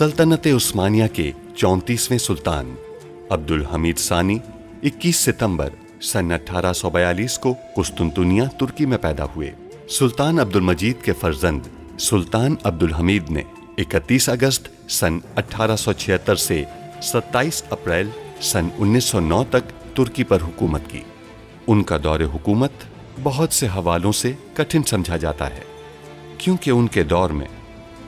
सल्तनत उस्मानिया के 34वें सुल्तान अब्दुल हमीद सानी 21 सितंबर सन 1842 को कुस्तुनतुनिया तुर्की में पैदा हुए। सुल्तान अब्दुल मजीद के फर्जंद सुल्तान अब्दुल हमीद ने 31 अगस्त सन 1876 से 27 अप्रैल सन 1909 तक तुर्की पर हुकूमत की। उनका दौरे हुकूमत बहुत से हवालों से कठिन समझा जाता है, क्योंकि उनके दौर में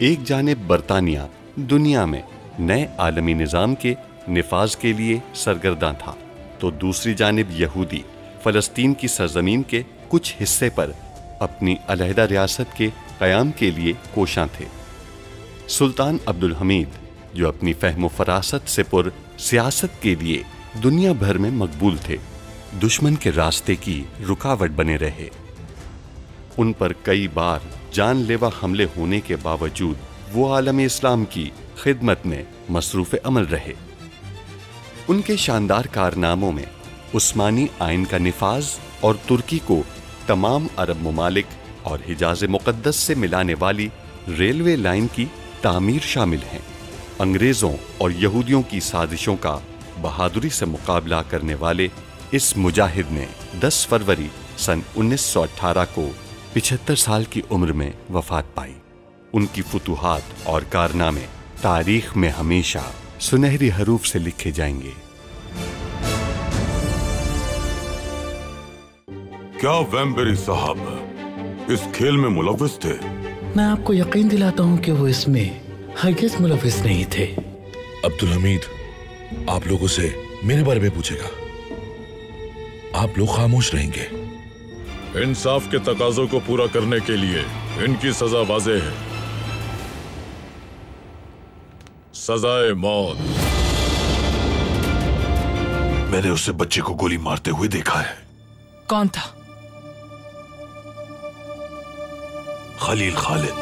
एक जानिब बरतानिया दुनिया में नए आलमी निज़ाम के निफाज के लिए सरगर्दा था, तो दूसरी जानिब यहूदी फ़लस्तीन की सरजमीन के कुछ हिस्से पर अपनी अलहदा रियासत के क़याम के लिए कोशां थे। सुल्तान अब्दुल हमीद, जो अपनी फ़हम फ़रासत से पुर सियासत के लिए दुनिया भर में मकबूल थे, दुश्मन के रास्ते की रुकावट बने रहे। उन पर कई बार जानलेवा हमले होने के बावजूद वो आलम इस्लाम की खिदमत में मसरूफ़ अमल रहे। उनके शानदार कारनामों में उस्मानी आइन का निफाज और तुर्की को तमाम अरब ममालिक और हिजाज़ मुक़द्दस से मिलाने वाली रेलवे लाइन की तामीर शामिल हैं। अंग्रेज़ों और यहूदियों की साजिशों का बहादुरी से मुकाबला करने वाले इस मुजाहिद ने 10 फरवरी सन 1918 को 75 साल की उम्र में वफ़ात पाई। उनकी फुतूहात और कारनामे तारीख में हमेशा सुनहरी हरूफ से लिखे जाएंगे। क्या वेम्बरी साहब इस खेल में मुलव्विस थे? मैं आपको यकीन दिलाता हूँ कि वो इसमें हरगिज़ मुलव्विस नहीं थे। अब्दुल हमीद आप लोगों से मेरे बारे में पूछेगा, आप लोग खामोश रहेंगे। इंसाफ के तकाजों को पूरा करने के लिए इनकी सजा वाज़ेह है, सजाए मौत। मैंने उससे बच्चे को गोली मारते हुए देखा है। कौन था? खलील खालिद।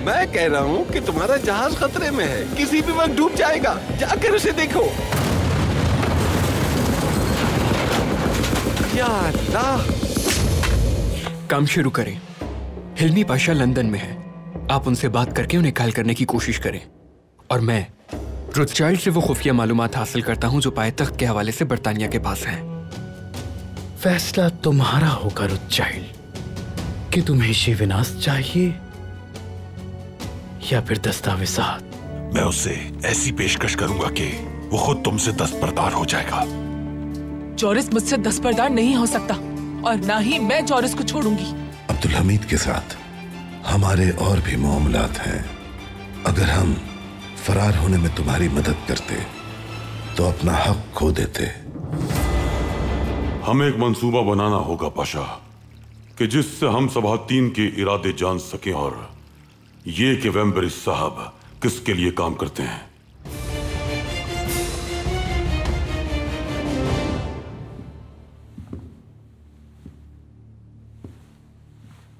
मैं कह रहा हूँ कि तुम्हारा जहाज खतरे में है, किसी भी वक्त डूब जाएगा। जाकर उसे देखो। या अल्लाह! काम शुरू करें। हिल्मी पाशा लंदन में है, आप उनसे बात करके उन्हें घायल करने की कोशिश करें, और मैं रोथशाइल्ड से वो खुफिया मालूमात हासिल करता हूँ जो पायतख्त के हवाले से बरतानिया के पास हैं। फैसला तुम्हारा होगा रोथशाइल्ड, कि तुम्हें शिविनाश चाहिए या फिर दस्तावेज़ात। मैं उसे ऐसी पेशकश करूंगा कि वो खुद तुमसे दस्तबरदार हो जाएगा। जॉरिस मुझसे दस्तबरदार नहीं हो सकता, और ना ही मैं जॉरिस को छोड़ूंगी। अब्दुल हमीद के साथ हमारे और भी मामलात हैं। अगर हम फरार होने में तुम्हारी मदद करते तो अपना हक खो देते। हमें एक मंसूबा बनाना होगा पाशा, कि जिससे हम सबातीन के इरादे जान सकें और ये कि वेम्बरी साहब किसके लिए काम करते हैं।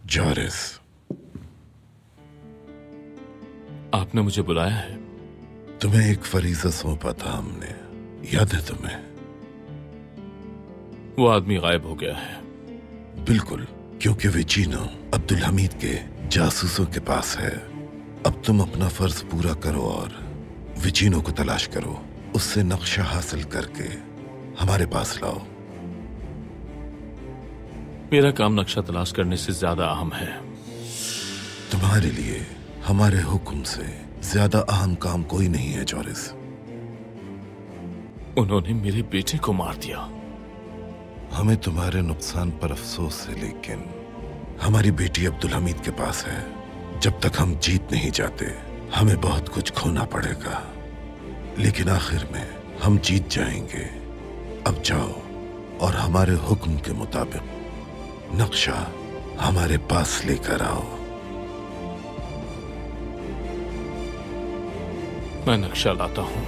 जॉरिस, आपने मुझे बुलाया है? तुम्हें एक फरीज़ा सौंपा था हमने, याद है तुम्हें? वो आदमी गायब हो गया है। बिल्कुल, क्योंकि विचिनो अब्दुल हमीद के जासूसों के पास है। अब तुम अपना फर्ज पूरा करो और विचिनो को तलाश करो, उससे नक्शा हासिल करके हमारे पास लाओ। मेरा काम नक्शा तलाश करने से ज्यादा अहम है। तुम्हारे लिए हमारे हुक्म से ज्यादा अहम काम कोई नहीं है जॉरिस। उन्होंने मेरे बेटे को मार दिया। हमें तुम्हारे नुकसान पर अफसोस है, लेकिन हमारी बेटी अब्दुल हमीद के पास है। जब तक हम जीत नहीं जाते हमें बहुत कुछ खोना पड़ेगा, लेकिन आखिर में हम जीत जाएंगे। अब जाओ और हमारे हुक्म के मुताबिक नक्शा हमारे पास लेकर आओ। मैं नक्शा लाता हूं।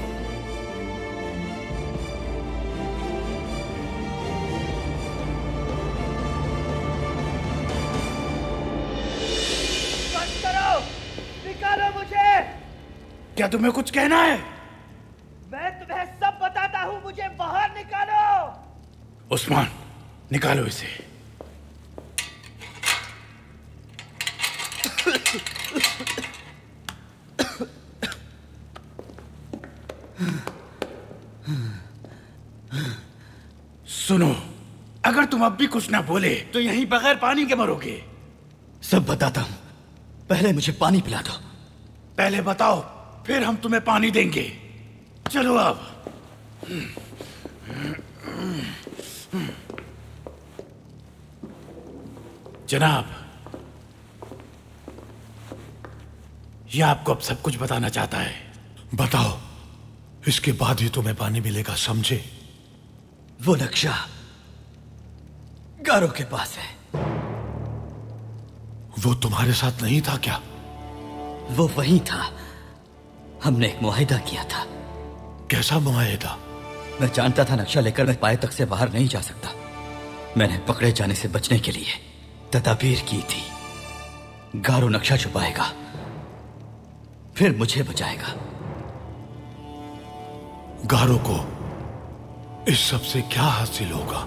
बंद करो, निकालो मुझे। क्या तुम्हें कुछ कहना है? मैं तुम्हें सब बताता हूं, मुझे बाहर निकालो। उस्मान, निकालो इसे। तुम अब भी कुछ ना बोले तो यहीं बगैर पानी के मरोगे। सब बताता हूँ, पहले मुझे पानी पिला दो। पहले बताओ, फिर हम तुम्हें पानी देंगे। चलो अब। जनाब, यह आपको अब सब कुछ बताना चाहता है। बताओ, इसके बाद ही तुम्हें पानी मिलेगा, समझे? वो नक्शा गारो के पास है। वो तुम्हारे साथ नहीं था क्या? वो वहीं था। हमने एक मुआहिदा किया था। कैसा मुआहिदा? मैं जानता था नक्शा लेकर मैं पाए तक से बाहर नहीं जा सकता। मैंने पकड़े जाने से बचने के लिए तदाबीर की थी। गारो नक्शा छुपाएगा, फिर मुझे बचाएगा। गारो को इस सब से क्या हासिल होगा?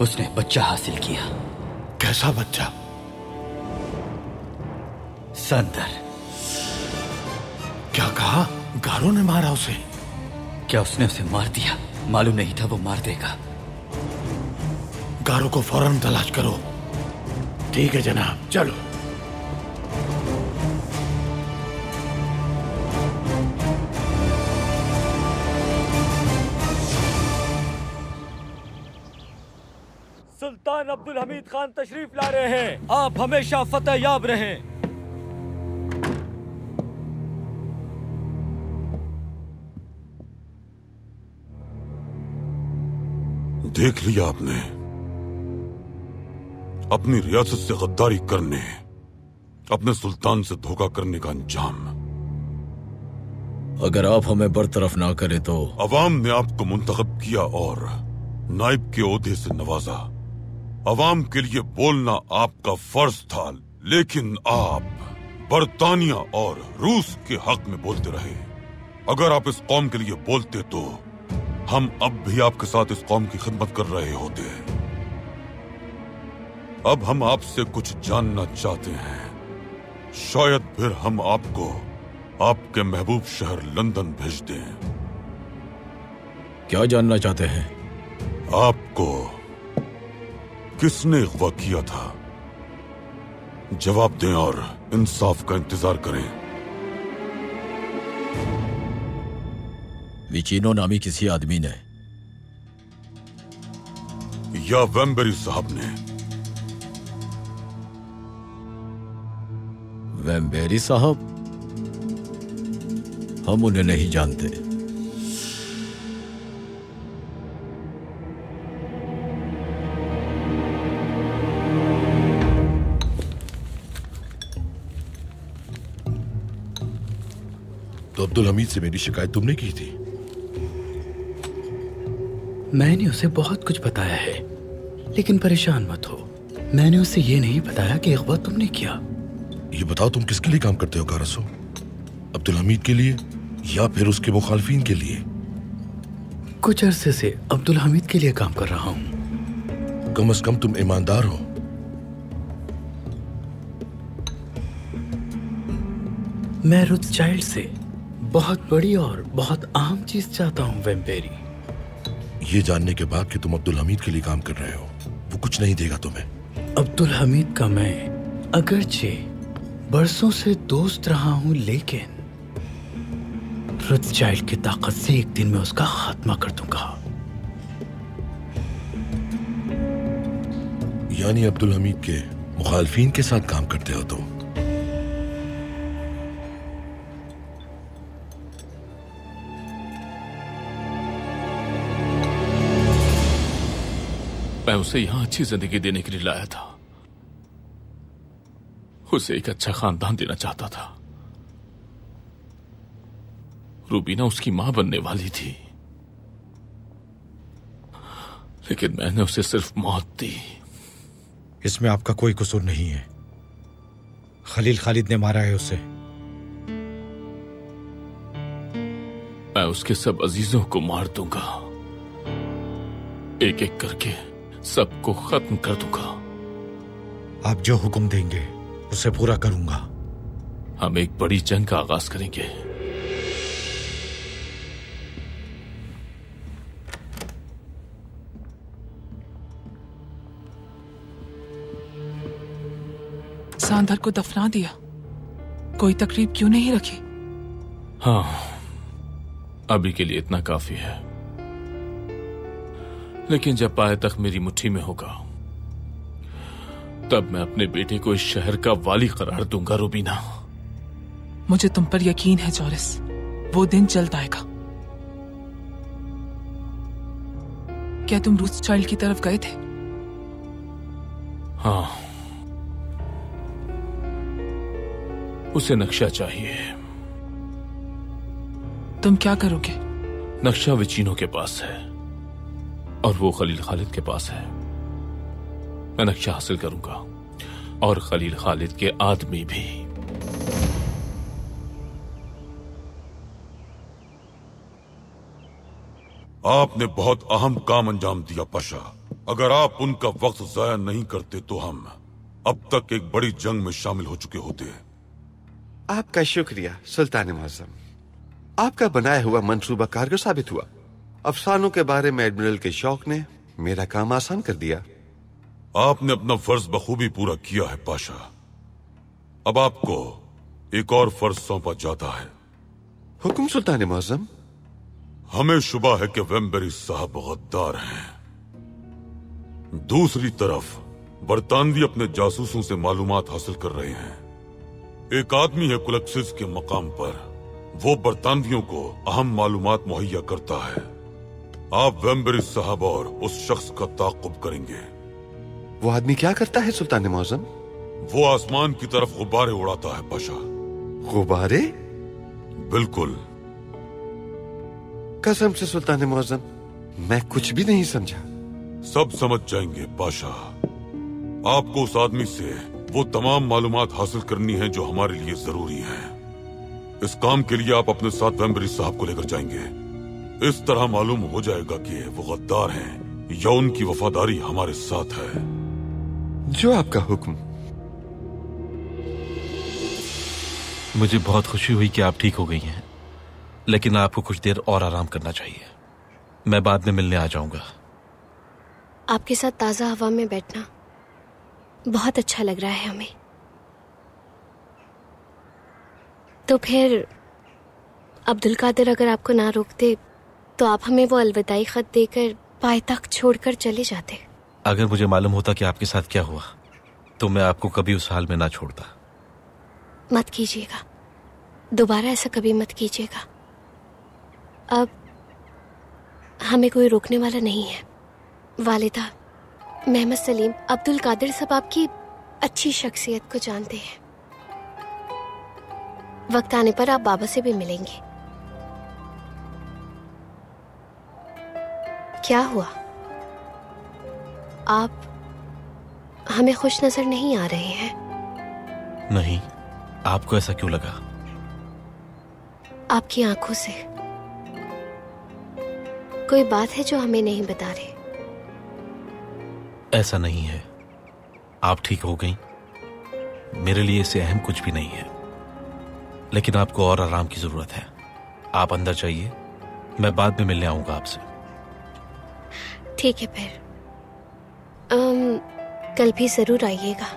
उसने बच्चा हासिल किया। कैसा बच्चा? संदर। क्या कहा? गारो ने मारा उसे? क्या उसने उसे मार दिया? मालूम नहीं था, वो मार देगा। गारो को फौरन तलाश करो। ठीक है जनाब, चलो। सुल्तान अब्दुल हमीद खान तशरीफ ला रहे हैं। आप हमेशा फतेह याब रहें। देख लिया आपने, अपनी रियासत से गद्दारी करने, अपने सुल्तान से धोखा करने का अंजाम। अगर आप हमें बरतरफ ना करें तो? अवाम ने आपको मुंतखब किया और नाइब के ओहदे से नवाजा। अवाम के लिए बोलना आपका फर्ज था, लेकिन आप बरतानिया और रूस के हक में बोलते रहे। अगर आप इस कौम के लिए बोलते तो हम अब भी आपके साथ इस कौम की खिदमत कर रहे होते। अब हम आपसे कुछ जानना चाहते हैं। शायद फिर हम आपको आपके महबूब शहर लंदन भेज दें। क्या जानना चाहते हैं? आपको किसने अगवा किया था? जवाब दें और इंसाफ का इंतजार करें। विचिनो नामी किसी आदमी ने या वेम्बरी साहब ने? वेम्बेरी साहब? हम उन्हें नहीं जानते। तो अब्दुल हमीद से मेरी शिकायत तुमने की थी? मैंने उसे बहुत कुछ बताया है, लेकिन परेशान मत हो। मैंने उसे ये नहीं बताया कि अगवा तुमने किया। ये बताओ, तुम किसके लिए काम करते हो कारसो? अब्दुल हमीद के लिए या फिर उसके मुखालफिन के लिए? कुछ अरसे से अब्दुल हमीद के लिए काम कर रहा हूं। कम से कम तुम ईमानदार हो। मैं रोथस्चाइल्ड से बहुत बड़ी और बहुत अहम चीज चाहता हूं वेम्पेरी। ये जानने के बाद कि तुम अब्दुल हमीद के लिए काम कर रहे हो, वो कुछ नहीं देगा तुम्हें। अब्दुल हमीद का मैं अगरचे बरसों से दोस्त रहा हूं, लेकिन रोथस्चाइल्ड की ताकत से एक दिन मैं उसका खात्मा कर दूंगा। यानी अब्दुल हमीद के मुखालफिन के साथ काम करते हो तुम? मैं उसे यहां अच्छी जिंदगी देने के लिए लाया था। उसे एक अच्छा खानदान देना चाहता था। रूबीना उसकी मां बनने वाली थी, लेकिन मैंने उसे सिर्फ मौत दी। इसमें आपका कोई कसूर नहीं है। खलील खालिद ने मारा है उसे। मैं उसके सब अजीजों को मार दूंगा, एक एक करके सबको खत्म कर दूंगा। आप जो हुक्म देंगे उसे पूरा करूंगा। हम एक बड़ी जंग का आगाज करेंगे। सांधर को दफना दिया, कोई तकरीब क्यों नहीं रखी? हाँ, अभी के लिए इतना काफी है, लेकिन जब पाए तक मेरी मुट्ठी में होगा तब मैं अपने बेटे को इस शहर का वाली करार दूंगा। रुबीना, मुझे तुम पर यकीन है जॉरिस, वो दिन जल्द आएगा। क्या तुम रूथस्चाइल्ड की तरफ गए थे? हाँ, उसे नक्शा चाहिए। तुम क्या करोगे? नक्शा विचीनो के पास है और वो खलील खालिद के पास है। मैं नक्शा हासिल करूंगा और खलील खालिद के आदमी भी। आपने बहुत अहम काम अंजाम दिया पाशा। अगर आप उनका वक्त जाया नहीं करते तो हम अब तक एक बड़ी जंग में शामिल हो चुके होते। आपका शुक्रिया सुल्तान मुअज्जम। आपका बनाया हुआ मंसूबा कारगर साबित हुआ। अफसानों के बारे में एडमिरल के शौक ने मेरा काम आसान कर दिया। आपने अपना फर्ज बखूबी पूरा किया है पाशा। अब आपको एक और फर्ज सौंपा जाता है। हुक्म सुल्तान मुअज्जम। हमें शुबा है कि वेम्बरी साहब गद्दार हैं। दूसरी तरफ बरतानवी अपने जासूसों से मालूमात हासिल कर रहे हैं। एक आदमी है कुलक्सिस के मकाम पर, वो बरतानवियों को अहम मालूमात मुहैया करता है। आप वेम्बरी साहब और उस शख्स का ताक़ुब करेंगे। वो आदमी क्या करता है सुल्तान मुअज्जम? वो आसमान की तरफ गुब्बारे उड़ाता है पाशा। गुब्बारे? बिल्कुल। कसम से सुल्तान मुअज्जम, मैं कुछ भी नहीं समझा। सब समझ जाएंगे पाशा। आपको उस आदमी से वो तमाम मालूमात हासिल करनी है जो हमारे लिए जरूरी है। इस काम के लिए आप अपने साथ वेम्बरी साहब को लेकर जाएंगे। इस तरह मालूम हो जाएगा कि वो गद्दार हैं या उनकी वफादारी हमारे साथ है। जो आपका हुक्म। मुझे बहुत खुशी हुई कि आप ठीक हो गई हैं, लेकिन आपको कुछ देर और आराम करना चाहिए। मैं बाद में मिलने आ जाऊंगा। आपके साथ ताजा हवा में बैठना बहुत अच्छा लग रहा है हमें। तो फिर अब्दुल कादिर अगर आपको ना रोकते तो आप हमें वो अलविदाई खत देकर पायतख्त छोड़कर चले जाते। अगर मुझे मालूम होता कि आपके साथ क्या हुआ तो मैं आपको कभी उस हाल में ना छोड़ता। मत कीजिएगा, दोबारा ऐसा कभी मत कीजिएगा। अब हमें कोई रोकने वाला नहीं है। वालिदा, मोहम्मद सलीम, अब्दुल कादिर सब आपकी अच्छी शख्सियत को जानते हैं। वक्त आने पर आप बाबा से भी मिलेंगे। क्या हुआ? आप हमें खुश नजर नहीं आ रहे हैं। नहीं, आपको ऐसा क्यों लगा? आपकी आंखों से कोई बात है जो हमें नहीं बता रहे। ऐसा नहीं है, आप ठीक हो गई। मेरे लिए इससे अहम कुछ भी नहीं है, लेकिन आपको और आराम की जरूरत है। आप अंदर जाइए, मैं बाद में मिलने आऊंगा आपसे। ठीक है, फिर कल भी जरूर आइएगा।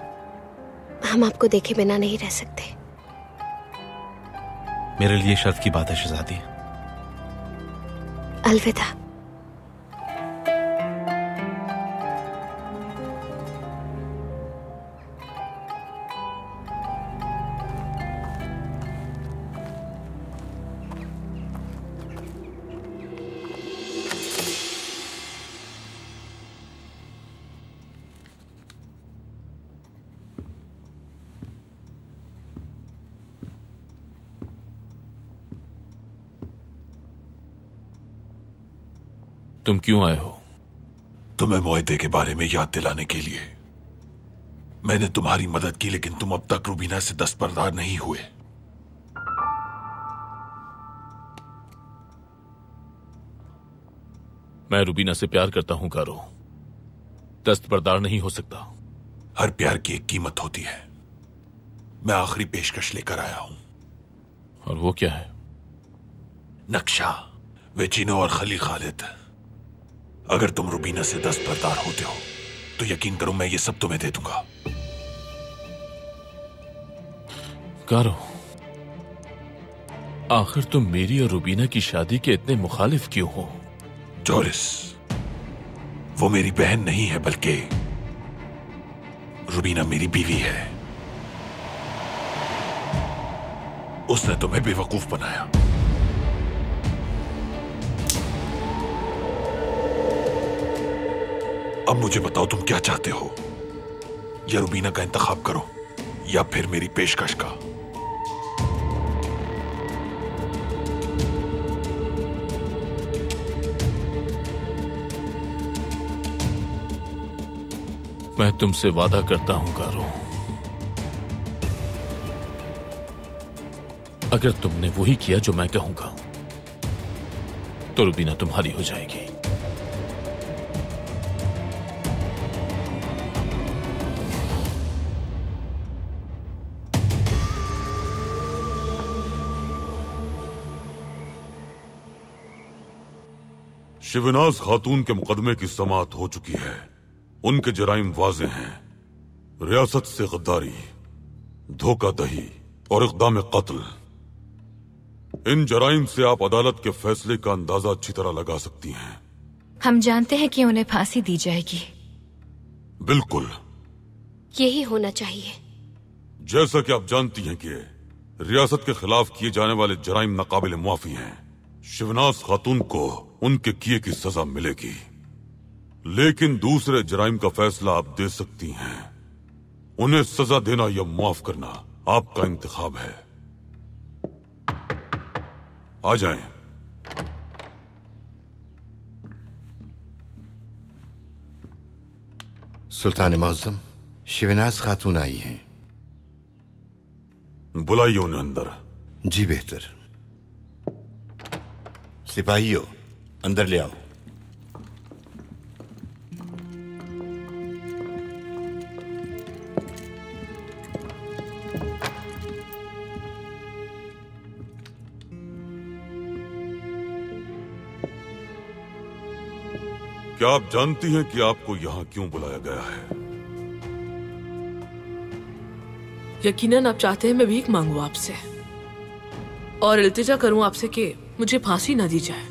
हम आपको देखे बिना नहीं रह सकते। मेरे लिए शर्त की बात है शहजादी। अलविदा। तुम क्यों आए हो? तुम्हें मुआहदे के बारे में याद दिलाने के लिए। मैंने तुम्हारी मदद की, लेकिन तुम अब तक रुबीना से दस्तबरदार नहीं हुए। मैं रुबीना से प्यार करता हूं कारो, दस्तबरदार नहीं हो सकता। हर प्यार की एक कीमत होती है। मैं आखिरी पेशकश लेकर आया हूं। और वो क्या है? नक्शा, विचीनो और खलील खालिद। अगर तुम रुबीना से दस्तबरदार होते हो तो यकीन करो मैं ये सब तुम्हें दे दूंगा। गारो, आखिर तुम मेरी और रुबीना की शादी के इतने मुखालिफ क्यों हो? जोरिस, वो मेरी बहन नहीं है, बल्कि रुबीना मेरी बीवी है। उसने तुम्हें बेवकूफ बनाया। अब मुझे बताओ, तुम क्या चाहते हो? या रुबीना का इंतखाब करो या फिर मेरी पेशकश का। मैं तुमसे वादा करता हूं गारो, अगर तुमने वही किया जो मैं कहूंगा तो रुबीना तुम्हारी हो जाएगी। शिवनाज खातून के मुकदमे की समाअत हो चुकी है। उनके जराइम वाज़ेह हैं, रियासत से गद्दारी, धोखाधड़ी और इक़दाम कत्ल। इन जराइम से आप अदालत के फैसले का अंदाजा अच्छी तरह लगा सकती हैं। हम जानते हैं कि उन्हें फांसी दी जाएगी। बिल्कुल, यही होना चाहिए। जैसा कि आप जानती हैं कि रियासत के खिलाफ किए जाने वाले जराइम नाकाबिल मुआफी हैं। शिवनाज खातून को उनके किए की सजा मिलेगी, लेकिन दूसरे जराइम का फैसला आप दे सकती हैं। उन्हें सजा देना या माफ करना आपका इंतखाब है। आ जाएं। सुल्तान मुअज़्ज़म, शिवनाज खातून आई हैं। बुलाइए उन्हें अंदर। जी बेहतर। सिपाहियों, अंदर ले आओ। क्या आप जानती हैं कि आपको यहां क्यों बुलाया गया है? यकीनन आप चाहते हैं मैं भीख मांगू आपसे और इल्तिजा करूं आपसे कि मुझे फांसी ना दी जाए।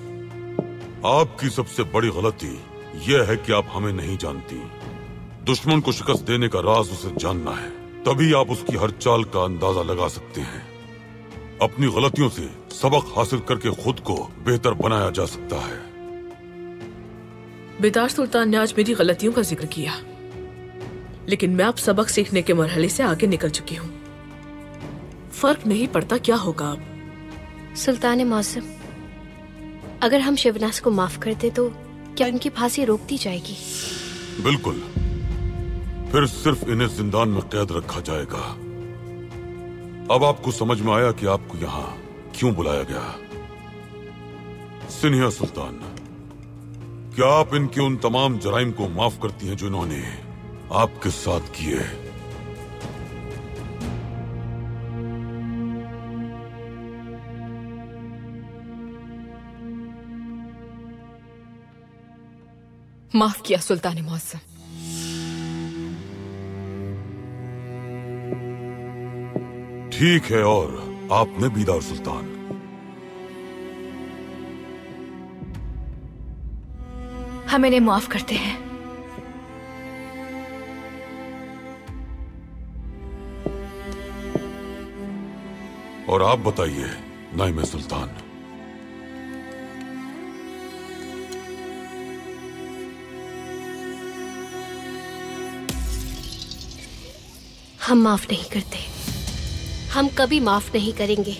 आपकी सबसे बड़ी गलती यह है कि आप हमें नहीं जानती। दुश्मन को शिकस्त देने का राज उसे जानना है, तभी आप उसकी हर चाल का अंदाजा लगा सकते हैं। अपनी गलतियों से सबक हासिल करके खुद को बेहतर बनाया जा सकता है। बेदार सुल्तान ने आज मेरी गलतियों का जिक्र किया, लेकिन मैं अब सबक सीखने के मरहले से आगे निकल चुकी हूँ। फर्क नहीं पड़ता क्या होगा अब। सुल्तान मुअज़्ज़म, अगर हम शिवनाज को माफ कर दे तो क्या उनकी फांसी रोक दी जाएगी? बिल्कुल, फिर सिर्फ इन्हें जिंदान में कैद रखा जाएगा। अब आपको समझ में आया कि आपको यहाँ क्यों बुलाया गया। सिन्हिया सुल्तान, क्या आप इनके उन तमाम जराइम को माफ करती हैं जो इन्होंने आपके साथ किए? माफ किया सुल्तान मुअज़्ज़म। ठीक है, और आपने बीदार सुल्तान? हम इन्हें माफ करते हैं। और आप बताइए नाइम सुल्तान। हम माफ नहीं करते, हम कभी माफ नहीं करेंगे।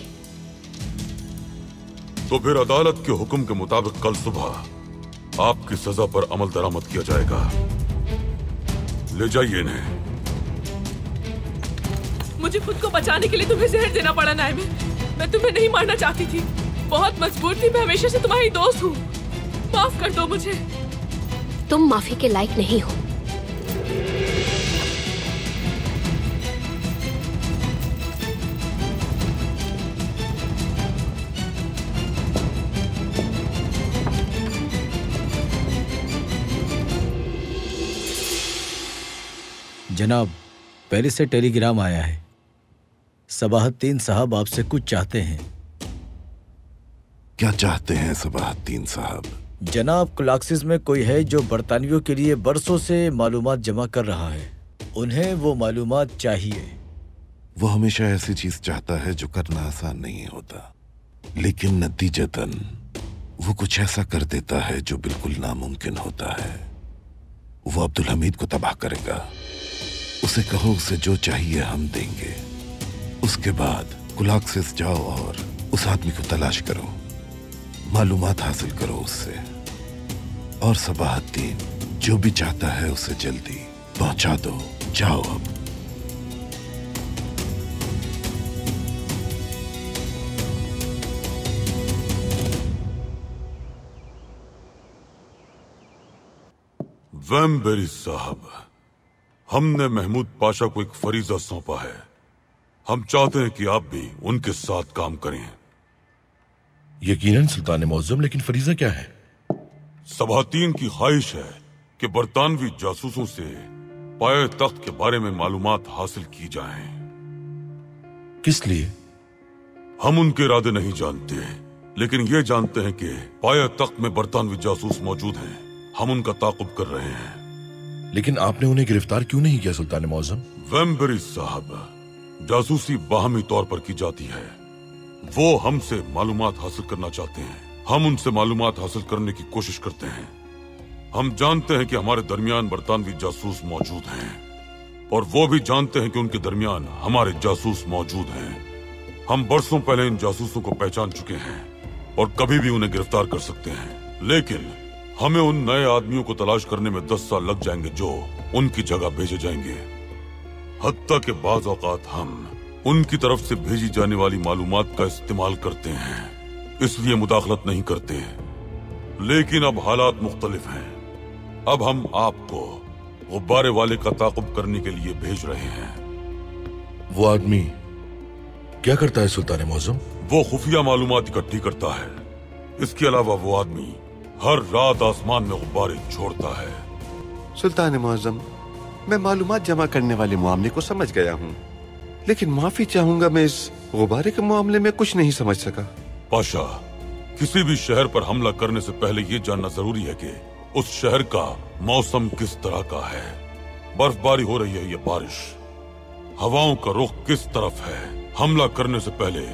तो फिर अदालत के हुक्म के मुताबिक कल सुबह आपकी सजा पर अमल दरामद किया जाएगा। ले जाइए इन्हें। मुझे खुद को बचाने के लिए तुम्हें जहर देना पड़ा नाइम। मैं तुम्हें नहीं मारना चाहती थी, बहुत मजबूर थी। मैं हमेशा से तुम्हारी दोस्त हूँ, माफ कर दो मुझे। तुम माफी के लायक नहीं हो। जनाब, पेरिस से टेलीग्राम आया है। सबाहद्दीन साहब आपसे कुछ चाहते हैं। क्या चाहते हैं सबाहद्दीन साहब? जनाब, क्लाक्सिस में कोई है जो बरतानियों के लिए बरसों से मालूमात जमा कर रहा है। उन्हें वो मालूमात चाहिए। वो हमेशा ऐसी चीज चाहता है जो करना आसान नहीं होता, लेकिन नतीजतन वो कुछ ऐसा कर देता है जो बिल्कुल नामुमकिन होता है। वो अब्दुल हमीद को तबाह करेगा। उसे कहो उसे जो चाहिए हम देंगे। उसके बाद क्लाक्सिस जाओ और उस आदमी को तलाश करो, मालूमात हासिल करो उससे, और सबाहद्दीन जो भी चाहता है उसे जल्दी पहुंचा दो। जाओ अब। वैम्बेरी साहब, हमने महमूद पाशा को एक फरीजा सौंपा है। हम चाहते हैं कि आप भी उनके साथ काम करें। यकीनन सुल्तान मौज़म, लेकिन फरीजा क्या है? सबाहद्दीन की ख्वाहिश है कि बरतानवी जासूसों से पाए तख्त के बारे में मालूमात हासिल की जाएं। किस लिए? हम उनके इरादे नहीं जानते, लेकिन ये जानते हैं कि पाए तख्त में बरतानवी जासूस मौजूद हैं। हम उनका ताक़ुब कर रहे हैं। लेकिन आपने उन्हें गिरफ्तार क्यों नहीं किया सुल्तान मौज़म? वैम्बेरी साहब, जासूसी बाहमी तौर पर की जाती है। वो हमसे मालूमात हासिल करना चाहते हैं, हम उनसे मालूमात हासिल करने की कोशिश करते हैं। हम जानते हैं कि हमारे दरमियान बरतानवी जासूस मौजूद हैं, और वो भी जानते हैं कि उनके दरमियान हमारे जासूस मौजूद हैं। हम बरसों पहले इन जासूसों को पहचान चुके हैं और कभी भी उन्हें गिरफ्तार कर सकते हैं, लेकिन हमें उन नए आदमियों को तलाश करने में 10 साल लग जाएंगे जो उनकी जगह भेजे जाएंगे। हत्ता के बाज़ औक़ात हम उनकी तरफ से भेजी जाने वाली मालूमात का इस्तेमाल करते हैं, इसलिए मुदाखलत नहीं करते। लेकिन अब हालात मुख्तलिफ हैं। अब हम आपको गुब्बारे वाले का ताक़ुब करने के लिए भेज रहे हैं। वो आदमी क्या करता है सुल्तान मौज़म? वो खुफिया मालूमात इकट्ठी करता है। इसके अलावा वो आदमी हर रात आसमान में गुब्बारे छोड़ता है। सुल्तान मौज़म, मैं मालूमात जमा करने वाले मामले को समझ गया हूँ, लेकिन माफी चाहूंगा, मैं इस गुब्बारे के मामले में कुछ नहीं समझ सका। पाशा, किसी भी शहर पर हमला करने से पहले ये जानना जरूरी है कि उस शहर का मौसम किस तरह का है। बर्फबारी हो रही है या बारिश, हवाओं का रुख किस तरफ है। हमला करने से पहले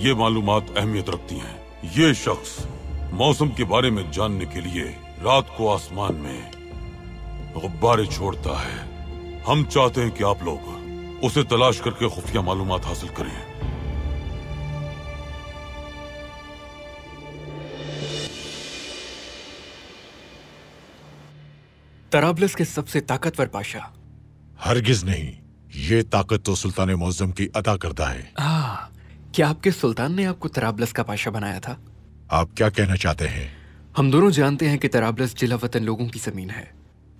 ये मालूमात अहमियत रखती हैं। ये शख्स मौसम के बारे में जानने के लिए रात को आसमान में गुब्बारे छोड़ता है। हम चाहते हैं कि आप लोग उसे तलाश करके खुफिया मालूमात हासिल करें। तराबलस के सबसे ताकतवर पाशा। हरगिज नहीं, ये ताकत तो सुल्तान मौज़म की अदा करता है। क्या आपके सुल्तान ने आपको तराबलस का पाशा बनाया था? आप क्या कहना चाहते हैं? हम दोनों जानते हैं कि तराबलस जिला वतन लोगों की जमीन है।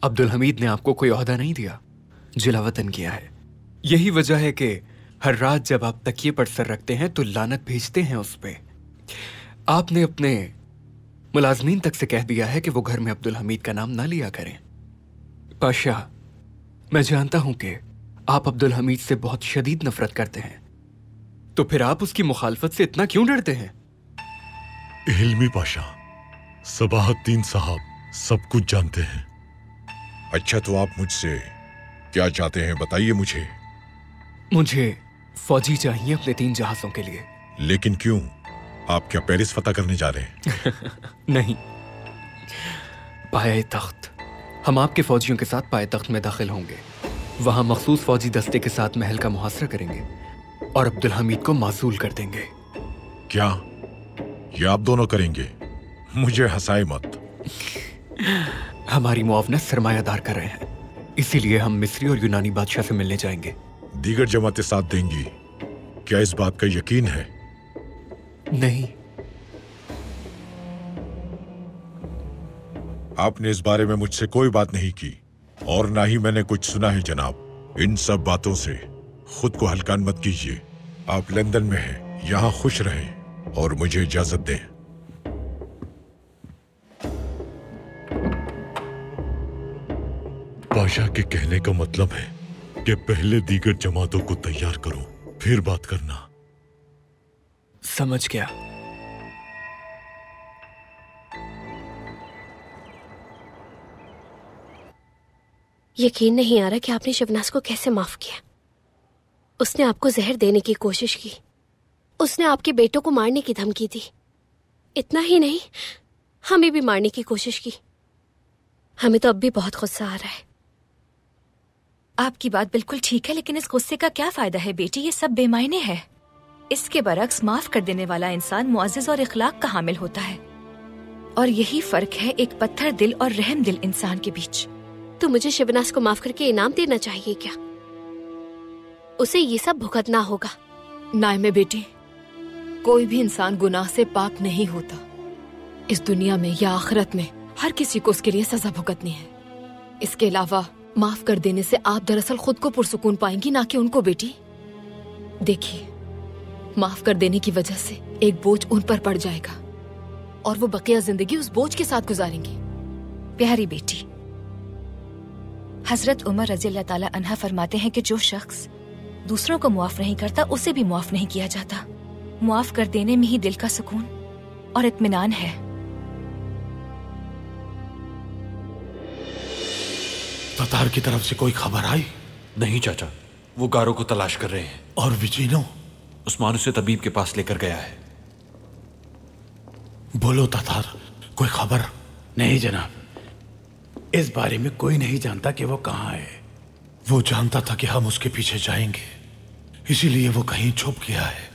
अब्दुल हमीद ने आपको कोई ओहदा नहीं दिया, जिला वतन किया है। यही वजह है कि हर रात जब आप तकिए पर सर रखते हैं तो लानत भेजते हैं उस पे। आपने अपने मुलाजमीन तक से कह दिया है कि वो घर में अब्दुल हमीद का नाम ना लिया करें। पाशा, मैं जानता हूं कि आप अब्दुल हमीद से बहुत शदीद नफरत करते हैं, तो फिर आप उसकी मुखालफत से इतना क्यों डरते हैं? हिल्मी पाशा, सबाहद्दीन साहब सब कुछ जानते हैं। अच्छा, तो आप मुझसे क्या चाहते हैं, बताइए मुझे। मुझे फौजी चाहिए अपने 3 जहाजों के लिए। लेकिन क्यों? आप क्या पेरिस फतह करने जा रहे हैं? नहीं, पाए तख्त। हम आपके फौजियों के साथ पाए तख्त में दाखिल होंगे। वहां मखसूस फौजी दस्ते के साथ महल का मुहासरा करेंगे और अब्दुल हमीद को मासूल कर देंगे। क्या ये आप दोनों करेंगे? मुझे हंसाए मत। हमारी मुआवनत सरमायादार कर रहे हैं, इसीलिए हम मिस्री और यूनानी बादशाह से मिलने जाएंगे। दीगर जमातें साथ देंगी, क्या इस बात का यकीन है? नहीं। आपने इस बारे में मुझसे कोई बात नहीं की और ना ही मैंने कुछ सुना है जनाब। इन सब बातों से खुद को हल्कान मत कीजिए। आप लंदन में हैं, यहाँ खुश रहें और मुझे इजाजत दें। पाशा के कहने का मतलब है कि पहले दीगर जमातों को तैयार करो फिर बात करना। समझ गया। यकीन नहीं आ रहा कि आपने शिवनास को कैसे माफ किया। उसने आपको जहर देने की कोशिश की, उसने आपके बेटों को मारने की धमकी दी। इतना ही नहीं, हमें भी मारने की कोशिश की। हमें तो अब भी बहुत गुस्सा आ रहा है। आपकी बात बिल्कुल ठीक है, लेकिन इस गुस्से का क्या फायदा है बेटी? ये सब बेमायने है। इसके बरक्स माफ कर देने वाला इंसान मुअज़्ज़ज़ और इखलाक का हामिल होता है, और यही फर्क है एक पत्थर दिल और रहम दिल इंसान के बीच। तो मुझे शिवनास को माफ करके इनाम देना चाहिए क्या? उसे ये सब भुगतना होगा। नाइमे बेटी, कोई भी इंसान गुनाह से पाक नहीं होता। इस दुनिया में या आखिरत में हर किसी को उसके लिए सजा भुगतनी है। इसके अलावा माफ कर देने से आप दरअसल खुद को पुरसुकून पाएंगी, ना कि उनको। बेटी देखिए, माफ कर देने की वजह से एक बोझ उन पर पड़ जाएगा और वो बकिया जिंदगी उस बोझ के साथ गुजारेंगी। प्यारी बेटी, हजरत उमर रज़ियल्लाहु ताला अन्हा फरमाते हैं कि जो शख्स दूसरों को मुआफ नहीं करता उसे भी मुआफ नहीं किया जाता। मुआफ कर देने में ही दिल का सुकून और इत्मीनान है। ततार की तरफ से कोई खबर आई? नहीं चाचा, वो गारों को तलाश कर रहे हैं। और विचिनो? उस्मान उसे तबीब के पास लेकर गया है। बोलो ततार, कोई खबर? नहीं जनाब, इस बारे में कोई नहीं जानता कि वो कहाँ है। वो जानता था कि हम उसके पीछे जाएंगे, इसीलिए वो कहीं छुप गया है।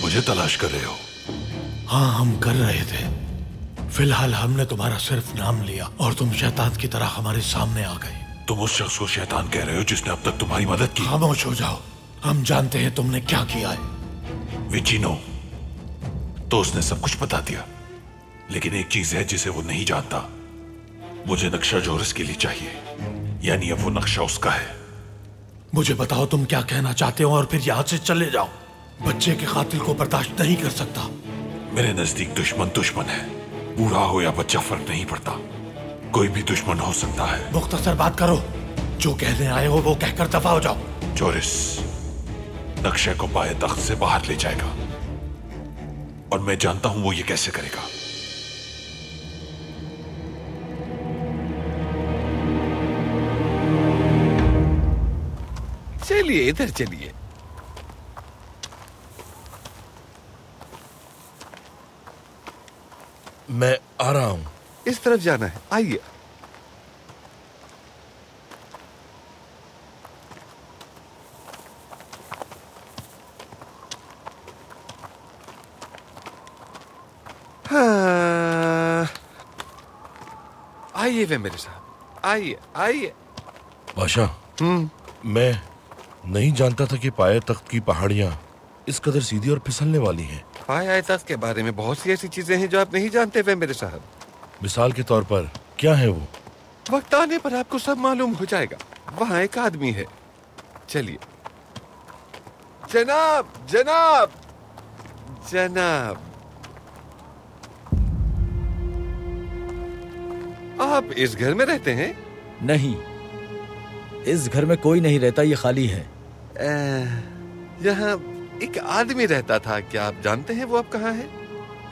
मुझे तलाश कर रहे हो? हाँ, हम कर रहे थे। फिलहाल हमने तुम्हारा सिर्फ नाम लिया और तुम शैतान की तरह हमारे सामने आ गए। तुम उस शख्स को शैतान कह रहे हो जिसने अब तक तुम्हारी मदद की? खामोश हो जाओ, हम जानते हैं तुमने क्या किया है। विचिनो, तो उसने सब कुछ बता दिया, लेकिन एक चीज है जिसे वो नहीं जानता। मुझे नक्शा जोरिस के लिए चाहिए, यानी अब वो नक्शा उसका है। मुझे बताओ तुम क्या कहना चाहते हो और फिर यहाँ से चले जाओ। बच्चे के कातिल को बर्दाश्त नहीं कर सकता। मेरे नजदीक दुश्मन दुश्मन है, बूढ़ा हो या बच्चा फर्क नहीं पड़ता, कोई भी दुश्मन हो सकता है। मुख्तसर बात करो, जो कहने आए हो वो कहकर दफा हो जाओ। जोरिस नक्शे को बाएं तख्त से बाहर ले जाएगा, और मैं जानता हूं वो ये कैसे करेगा। चलिए इधर चलिए। मैं आ रहा हूं। इस तरफ जाना है, आइए। हाँ, आइए वे मेरे साथ, आइए आइए। बादशाह, मैं नहीं जानता था कि पाए तख्त की पहाड़ियां इस कदर सीधी और फिसलने वाली हैं। पाए तख्त के बारे में बहुत सी ऐसी चीजें हैं जो आप नहीं जानते वे मेरे साहब। मिसाल के तौर पर क्या है वो? वक्त आने पर आपको सब मालूम हो जाएगा। वहाँ एक आदमी है, चलिए। जनाब जनाब जनाब, आप इस घर में रहते हैं? नहीं, इस घर में कोई नहीं रहता, ये खाली है। यहाँ एक आदमी रहता था, क्या आप जानते हैं वो अब कहाँ है?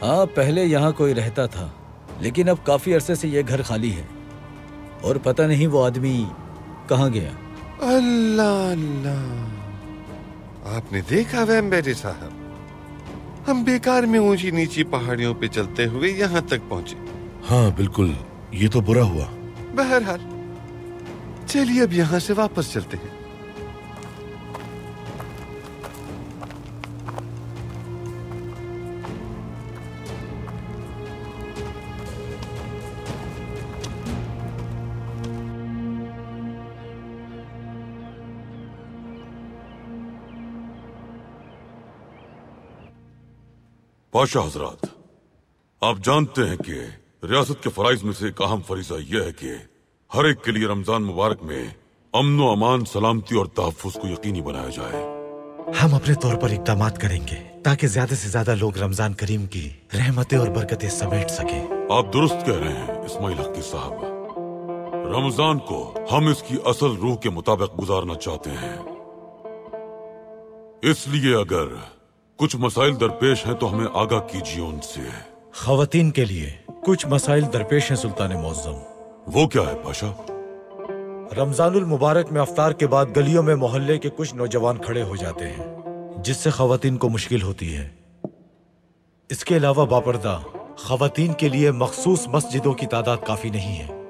हाँ, पहले यहाँ कोई रहता था, लेकिन अब काफी अरसे से ये घर खाली है और पता नहीं वो आदमी कहाँ गया। अल्लाह अल्लाह, आपने देखा वेम्बेरी साहब, हम बेकार में ऊंची नीची पहाड़ियों पे चलते हुए यहाँ तक पहुँचे। हाँ बिल्कुल, ये तो बुरा हुआ। बहरहाल चलिए अब यहाँ से वापस चलते हैं। पाशा हजरात, आप जानते हैं कि रियासत के फराइज में से एक अहम फरीजा यह है कि हर एक के लिए रमजान मुबारक में अमन व अमान, सलामती और तहफ्फुज को यकीनी बनाया जाए। हम अपने तौर पर इक़दाम करेंगे ताकि ज्यादा से ज्यादा लोग रमजान करीम की रहमतें और बरकतें समेट सके। आप दुरुस्त कह रहे हैं इस्माइल हकी साहब। रमजान को हम इसकी असल रूह के मुताबिक गुजारना चाहते हैं। इसलिए अगर कुछ मसाइल दरपेश हैं तो हमें आगाह कीजिए उनसे। खवातीन के लिए कुछ मसाइल दरपेश हैं सुल्तान मुअज्जम। वो क्या है पाशा? रमजानुल मुबारक में अफ्तार के बाद गलियों में मोहल्ले के कुछ नौजवान खड़े हो जाते हैं, जिससे खवातीन को मुश्किल होती है। इसके अलावा बापर्दा खवातीन के लिए मखसूस मस्जिदों की तादाद काफी नहीं है।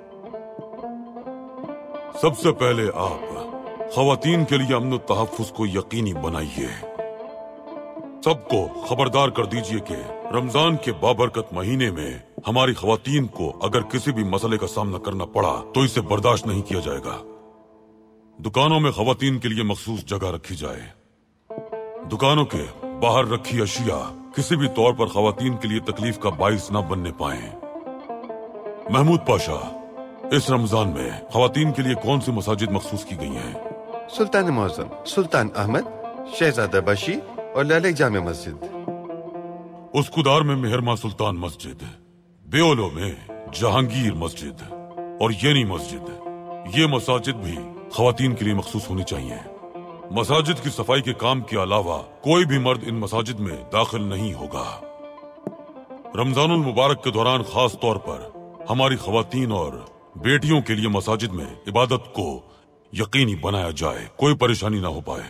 सबसे पहले आप खवातीन के लिए अमन तहफ़्फ़ुज़ को यकीनी बनाइए। सबको खबरदार कर दीजिए कि रमजान के बाबरकत महीने में हमारी खवातीन को अगर किसी भी मसले का सामना करना पड़ा तो इसे बर्दाश्त नहीं किया जाएगा। दुकानों में खवातीन के लिए मखसूस जगह रखी जाए। दुकानों के बाहर रखी अशिया किसी भी तौर पर खवातीन के लिए तकलीफ का बाइस न बनने पाए। महमूद पाशा, इस रमजान में खवातीन के लिए कौन सी मसाजिद मखसूस की गई हैं? सुल्तान मुअज्जम, सुल्तान अहमद, शहजादा बशी और लाले जामे मस्जिद। उस्कुदार में मेहरमा सुल्तान मस्जिद, बेओलो में जहांगीर मस्जिद और येनी मस्जिद। ये मसाजिद भी खवातीन के लिए मखसूस होनी चाहिए। मसाजिद की सफाई के काम के अलावा कोई भी मर्द इन मसाजिद में दाखिल नहीं होगा। रमजानुल मुबारक के दौरान खास तौर पर हमारी खवातीन और बेटियों के लिए मसाजिद में इबादत को यकीनी बनाया जाए, कोई परेशानी ना हो पाए।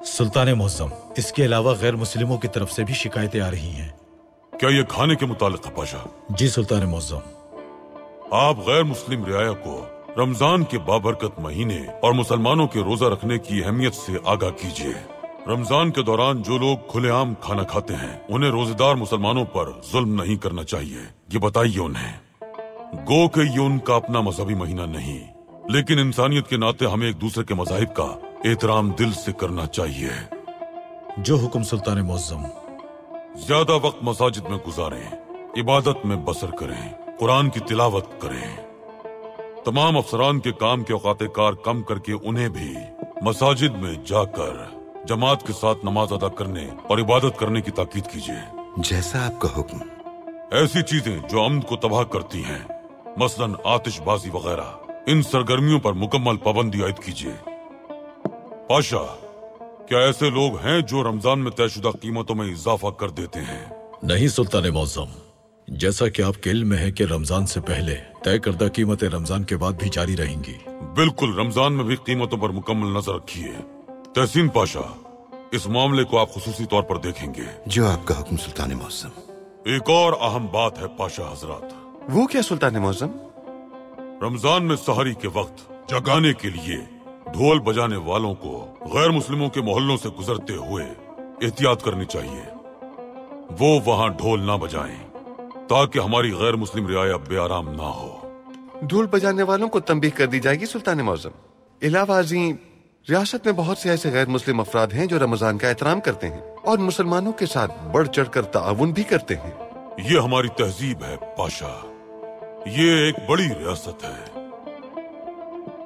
सुल्तान मुअज्जम, इसके अलावा गैर मुस्लिमों की तरफ से भी शिकायतें आ रही हैं। क्या ये खाने के मुतालिक है पाशा? जी सुल्तान मुअज्जम। आप गैर मुस्लिम रियाया को रमजान के बाबरकत महीने और मुसलमानों के रोजा रखने की अहमियत से आगाह कीजिए। रमजान के दौरान जो लोग खुलेआम खाना खाते हैं उन्हें रोजेदार मुसलमानों पर जुल्म नहीं करना चाहिए, ये बताइए उन्हें। गो के ये उनका अपना मजहबी महीना नहीं, लेकिन इंसानियत के नाते हमें एक दूसरे के मजाहिब का एहतराम दिल से करना चाहिए। जो हुक्म सुल्तान मुअज्जम। ज्यादा वक्त मसाजिद में गुजारें, इबादत में बसर करें, कुरान की तिलावत करें। तमाम अफसरान के काम के औकाते कार कम करके उन्हें भी मसाजिद में जाकर जमात के साथ नमाज अदा करने और इबादत करने की ताकीद कीजिए। जैसा आपका हुक्म। ऐसी चीजें जो अमन को तबाह करती हैं, मसलन आतिशबाजी वगैरह, इन सरगर्मियों पर मुकम्मल पाबंदी आयद कीजिए। पाशा, क्या ऐसे लोग हैं जो रमजान में तयशुदा कीमतों में इजाफा कर देते हैं? नहीं सुल्तान मुअज्जम, जैसा कि आपके इल्म में है कि रमजान से पहले तय करदा कीमतें रमजान के बाद भी जारी रहेंगी। बिल्कुल, रमजान में भी कीमतों पर मुकम्मल नजर रखिए। तहसीन पाशा, इस मामले को आप खुसूसी तौर पर देखेंगे। जो आपका हुक्म सुल्तान मुअज्जम। एक और अहम बात है पाशा हजरात। वो क्या सुल्तान मुअज्जम? रमजान में सहरी के वक्त जगाने के लिए ढोल बजाने वालों को गैर मुस्लिमों के मोहल्लों से गुजरते हुए एहतियात करनी चाहिए। वो वहां ढोल ना बजाएं ताकि हमारी गैर मुस्लिम रियाया बेआराम ना हो। ढोल बजाने वालों को तंबीह कर दी जाएगी सुल्तान मुअज्जम। इलावा अज़ीम, रियासत में बहुत से ऐसे गैर मुस्लिम अफराद हैं जो रमजान का एहतराम करते हैं और मुसलमानों के साथ बढ़ चढ़ कर ताउन भी करते हैं। ये हमारी तहजीब है पाशा। ये एक बड़ी रियासत है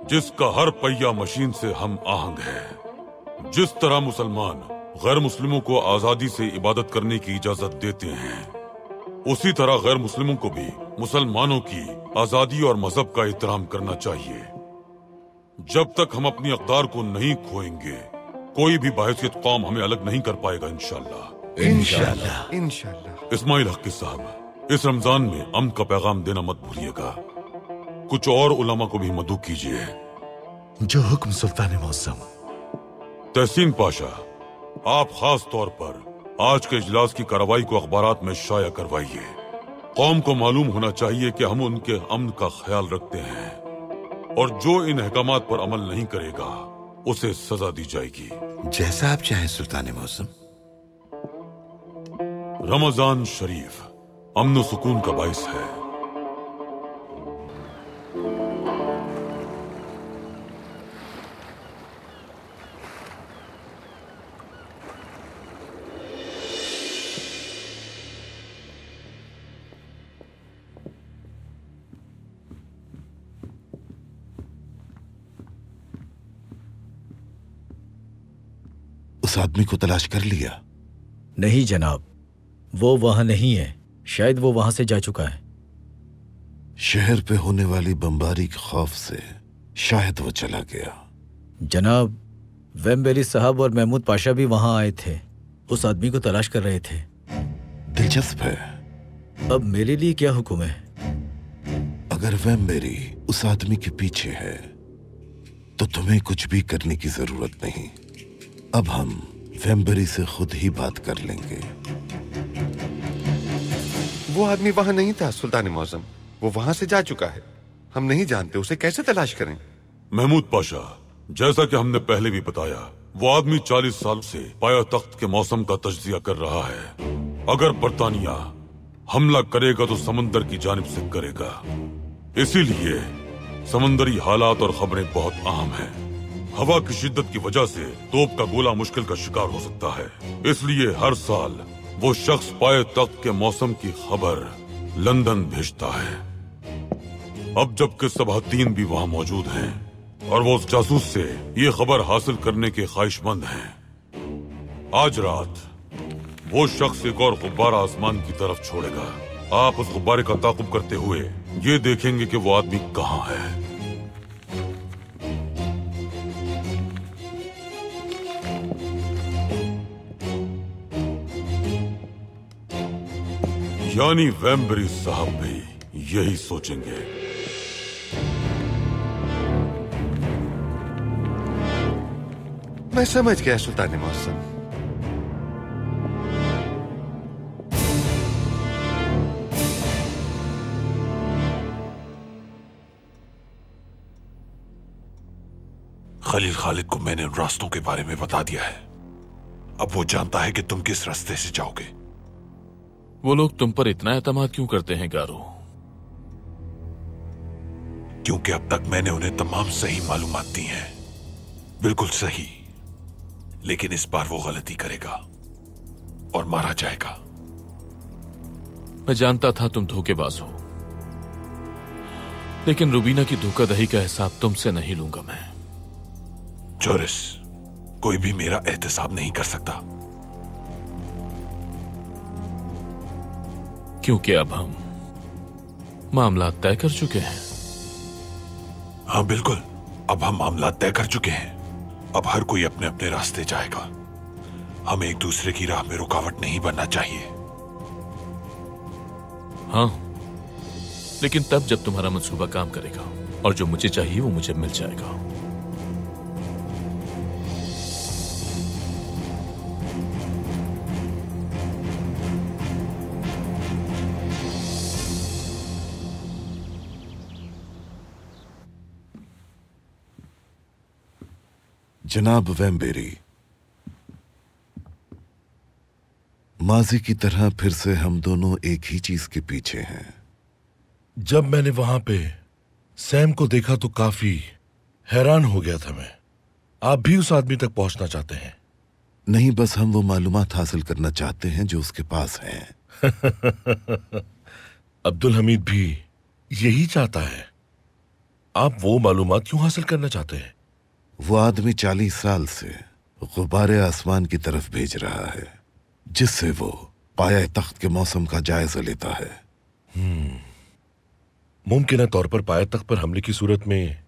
जिसका हर पहिया मशीन से हम आहंग है। जिस तरह मुसलमान गैर मुस्लिमों को आजादी से इबादत करने की इजाजत देते हैं, उसी तरह गैर मुस्लिमों को भी मुसलमानों की आजादी और मजहब का एहतराम करना चाहिए। जब तक हम अपनी अक़दार को नहीं खोएंगे, कोई भी बाहैसियत कौम हमें अलग नहीं कर पाएगा इंशाअल्लाह। इंशाअल्लाह। इंशाअल्लाह। इस्माइल हक़ी साहब, इस रमजान में अमन का पैगाम देना मत भूलिएगा। कुछ और उलमा को भी मदऊ कीजिए। जो हुक्म सुल्तान मुअज्जम। तहसीन पाशा, आप खास तौर पर आज के इजलास की कार्रवाई को अखबारात में शाया करवाइए। कौम को मालूम होना चाहिए कि हम उनके अमन का ख्याल रखते हैं और जो इन अहकामात पर अमल नहीं करेगा उसे सजा दी जाएगी। जैसा आप चाहें सुल्तान मुअज्जम। रमजान शरीफ अमन व सुकून का बाइस है। उस आदमी को तलाश कर लिया? नहीं जनाब, वो वहां नहीं है। शायद वो वहां से जा चुका है। शहर पे होने वाली बमबारी के खौफ से शायद वो चला गया। जनाब, वेम्बेरी साहब और महमूद पाशा भी वहां आए थे, उस आदमी को तलाश कर रहे थे। दिलचस्प है। अब मेरे लिए क्या हुक्म है? अगर वेम्बेरी उस आदमी के पीछे है तो तुम्हें कुछ भी करने की जरूरत नहीं। अब हम वेम्बेरी से खुद ही बात कर लेंगे। वो आदमी वहां नहीं था सुल्तान मौज़म, वो वहां से जा चुका है। हम नहीं जानते उसे कैसे तलाश करें। महमूद पाशा, जैसा कि हमने पहले भी बताया, वो आदमी 40 साल से पाया तख्त के मौसम का तज्जिया कर रहा है। अगर बरतानिया हमला करेगा तो समंदर की जानिब से करेगा, इसीलिए समंदरी हालात और खबरें बहुत अहम हैं। हवा की शिद्दत की वजह से तोप का गोला मुश्किल का शिकार हो सकता है, इसलिए हर साल वो शख्स पाए तख्त के मौसम की खबर लंदन भेजता है। अब जबकि सबातीन भी वहां मौजूद हैं और वो उस जासूस से ये खबर हासिल करने के ख्वाहिशमंद हैं, आज रात वो शख्स एक और गुब्बारा आसमान की तरफ छोड़ेगा। आप उस गुब्बारे का ताकुब करते हुए ये देखेंगे कि वो आदमी कहाँ है। यानी वेम्बरी साहब भी यही सोचेंगे। मैं समझ गया सुल्तान मौसम। खलील खालिद को मैंने उन रास्तों के बारे में बता दिया है। अब वो जानता है कि तुम किस रास्ते से जाओगे। वो लोग तुम पर इतना एतमाद क्यों करते हैं गारो? क्योंकि अब तक मैंने उन्हें तमाम सही मालूमात दी हैं, बिल्कुल सही। लेकिन इस बार वो गलती करेगा और मारा जाएगा। मैं जानता था तुम धोखेबाज हो, लेकिन रुबीना की धोखाधड़ी का हिसाब तुमसे नहीं लूंगा मैं। जोरिस, कोई भी मेरा एहतसाब नहीं कर सकता, क्योंकि अब हम मामला तय कर चुके हैं। हाँ बिल्कुल, अब हम मामला तय कर चुके हैं। अब हर कोई अपने अपने रास्ते जाएगा। हमें एक दूसरे की राह में रुकावट नहीं बनना चाहिए। हाँ, लेकिन तब जब तुम्हारा मंसूबा काम करेगा और जो मुझे चाहिए वो मुझे मिल जाएगा। जनाब वेम्बेरी, माजी की तरह फिर से हम दोनों एक ही चीज के पीछे हैं। जब मैंने वहां पे सैम को देखा तो काफी हैरान हो गया था मैं। आप भी उस आदमी तक पहुंचना चाहते हैं? नहीं, बस हम वो मालूमात हासिल करना चाहते हैं जो उसके पास हैं। अब्दुल हमीद भी यही चाहता है। आप वो मालूमात क्यों हासिल करना चाहते हैं? वो आदमी 40 साल से गुब्बारे आसमान की तरफ भेज रहा है, जिससे वो पाया तख्त के मौसम का जायजा लेता है। मुमकिन तौर पर पाया तख्त पर हमले की सूरत में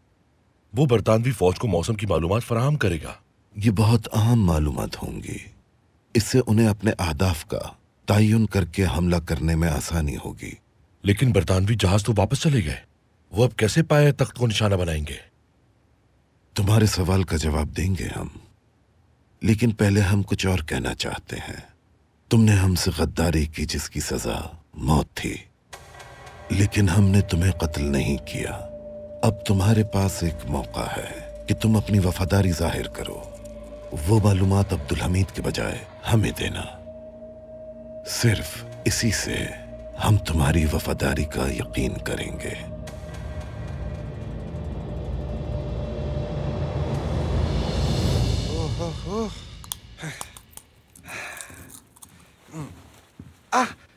वो बरतानवी फौज को मौसम की मालूमात फराहम करेगा। ये बहुत अहम मालूमात होंगी। इससे उन्हें अपने अहदाफ का तयन करके हमला करने में आसानी होगी। लेकिन बरतानवी जहाज तो वापस चले गए, वो अब कैसे पाया तख्त को निशाना बनाएंगे? तुम्हारे सवाल का जवाब देंगे हम, लेकिन पहले हम कुछ और कहना चाहते हैं। तुमने हमसे गद्दारी की जिसकी सजा मौत थी, लेकिन हमने तुम्हें कत्ल नहीं किया। अब तुम्हारे पास एक मौका है कि तुम अपनी वफादारी जाहिर करो। वो मालूमात अब्दुल हमीद के बजाय हमें देना। सिर्फ इसी से हम तुम्हारी वफादारी का यकीन करेंगे।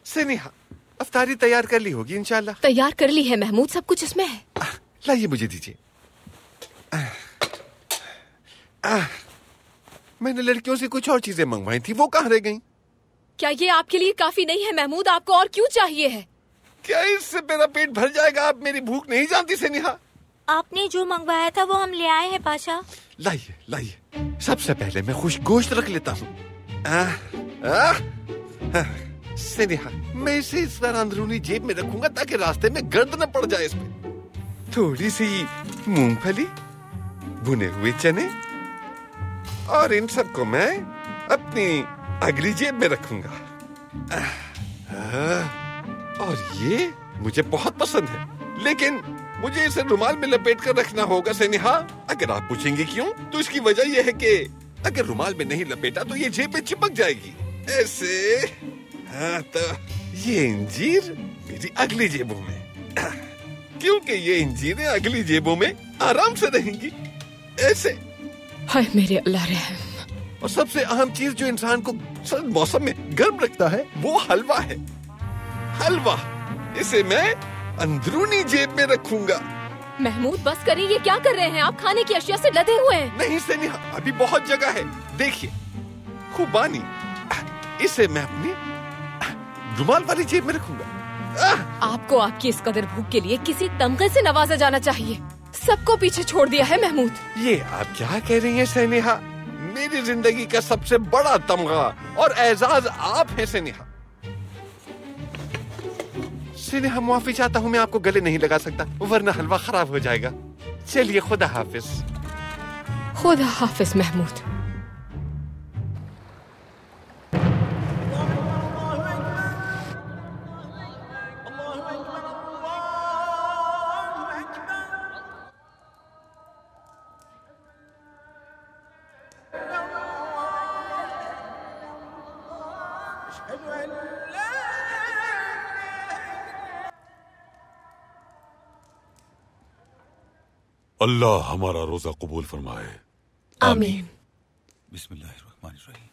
सेनिहा, अफ्तारी तैयार कर ली होगी इंशाल्लाह। तैयार कर ली है महमूद, सब कुछ इसमें है। लाइए मुझे दीजिए। मैंने लड़कियों से कुछ और चीजें मंगवाई थी, वो कहाँ रह गईं? क्या ये आपके लिए काफी नहीं है महमूद? आपको और क्यों चाहिए है? क्या इससे मेरा पेट भर जाएगा? आप मेरी भूख नहीं जानती सेनिहा। आपने जो मंगवाया था वो हम ले आए हैं पाशा। लाइए लाइए, सबसे पहले मैं खुश गोश्त रख लेता हूँ। सेनिहा, मैं इसे इस बार अंदरूनी जेब में रखूंगा ताकि रास्ते में गर्द न पड़ जाए इस पे। थोड़ी सी मूंगफली, भुने हुए चने, और इन सबको मैं अपनी अगली जेब में रखूंगा। और ये मुझे बहुत पसंद है, लेकिन मुझे इसे रुमाल में लपेट कर रखना होगा सेनिहा। अगर आप पूछेंगे क्यों, तो इसकी वजह यह है कि अगर रुमाल में नहीं लपेटा तो ये जेब में चिपक जाएगी ऐसे। हाँ, तो ये इंजीर मेरी अगली जेबों में, क्योंकि ये इंजीरें अगली जेबों में आराम से रहेंगी ऐसे। हाय मेरे अल्लाह रहम। और सबसे अहम चीज जो इंसान को सर्द मौसम में गर्म रखता है वो हलवा है। हलवा, इसे मैं अंदरूनी जेब में रखूंगा। महमूद बस करिए, ये क्या कर रहे हैं आप? खाने की अशिया से लदे हुए हैं। नहीं सेनिहा, अभी बहुत जगह है। देखिए खुबानी, इसे मैं अपनी रुमाल वाली जेब में रखूंगा। आपको आपकी इस कदर भूख के लिए किसी तमगे से नवाजा जाना चाहिए। सबको पीछे छोड़ दिया है महमूद। ये आप क्या कह रही हैं सेनिहा? मेरी जिंदगी का सबसे बड़ा तमगा और एजाज आप हैं सेनिहा। सेनिहा, माफी चाहता हूँ, मैं आपको गले नहीं लगा सकता, वरना हलवा खराब हो जाएगा। चलिए, खुदा हाफिज। खुदा हाफिज महमूद। अल्लाह हमारा रोजा कबूल फरमाए। आमीन। बिस्मिल्लाहिर्रहमानिर्रहीम।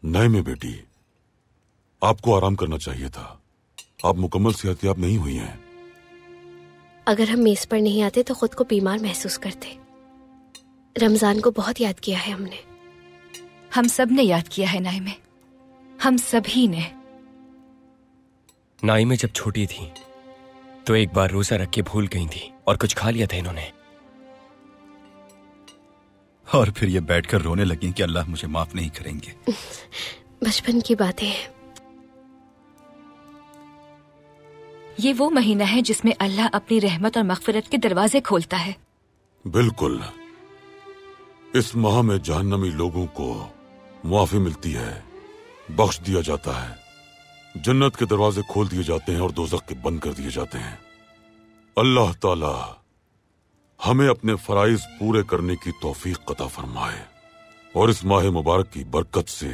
नईमे बेटी, आपको आराम करना चाहिए था। आप मुकम्मल सेहतयाब नहीं हुई हैं। अगर हम मेज पर नहीं आते तो खुद को बीमार महसूस करते। रमजान को बहुत याद किया है हमने। हम सब ने याद किया है नाइमे, हम सभी ने। नाइमे जब छोटी थी तो एक बार रोजा रख के भूल गई थी और कुछ खा लिया था इन्होंने, और फिर ये बैठकर रोने लगी कि अल्लाह मुझे माफ नहीं करेंगे। बचपन की बातें हैं। ये वो महीना है जिसमें अल्लाह अपनी रहमत और मग़फ़िरत के दरवाजे खोलता है। बिल्कुल, इस माह में जहन्नमी लोगों को मुआफ़ी मिलती है, बख्श दिया जाता है, जन्नत के दरवाजे खोल दिए जाते हैं और दोज़ख के बंद कर दिए जाते हैं। अल्लाह ताला हमें अपने फराइज पूरे करने की तौफीक अता फरमाए और इस माह मुबारक की बरकत से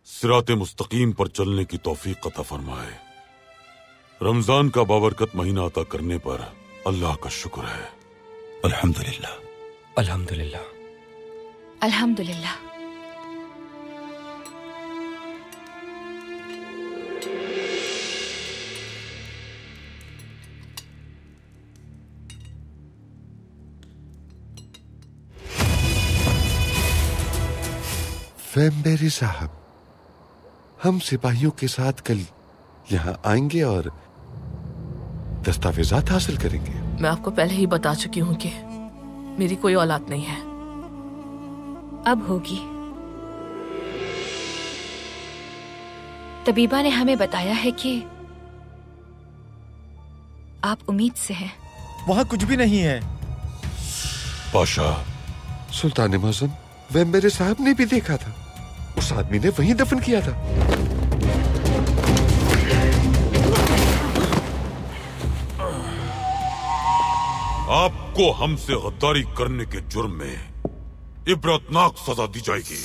सिराते मुस्तकीम पर चलने की तौफीक अता फरमाए। रमजान का बाबरकत महीना अता करने पर अल्लाह का शुक्र है। अल्हम्दुलिल्लाह, अल्हम्दुलिल्लाह, अल्हम्दुलिल्लाह। वेम्बेरी साहब, हम सिपाहियों के साथ कल यहाँ आएंगे और दस्तावेजात हासिल करेंगे। मैं आपको पहले ही बता चुकी हूँ कि मेरी कोई औलाद नहीं है। अब होगी। तबीबा ने हमें बताया है कि आप उम्मीद से हैं। वहाँ कुछ भी नहीं है। पाशा, सुल्तान मौज़म, वेम्बेरे साहब ने भी देखा था। उस आदमी ने वहीं दफन किया था। आपको हमसे गद्दारी करने के जुर्म में इबरतनाक सजा दी जाएगी।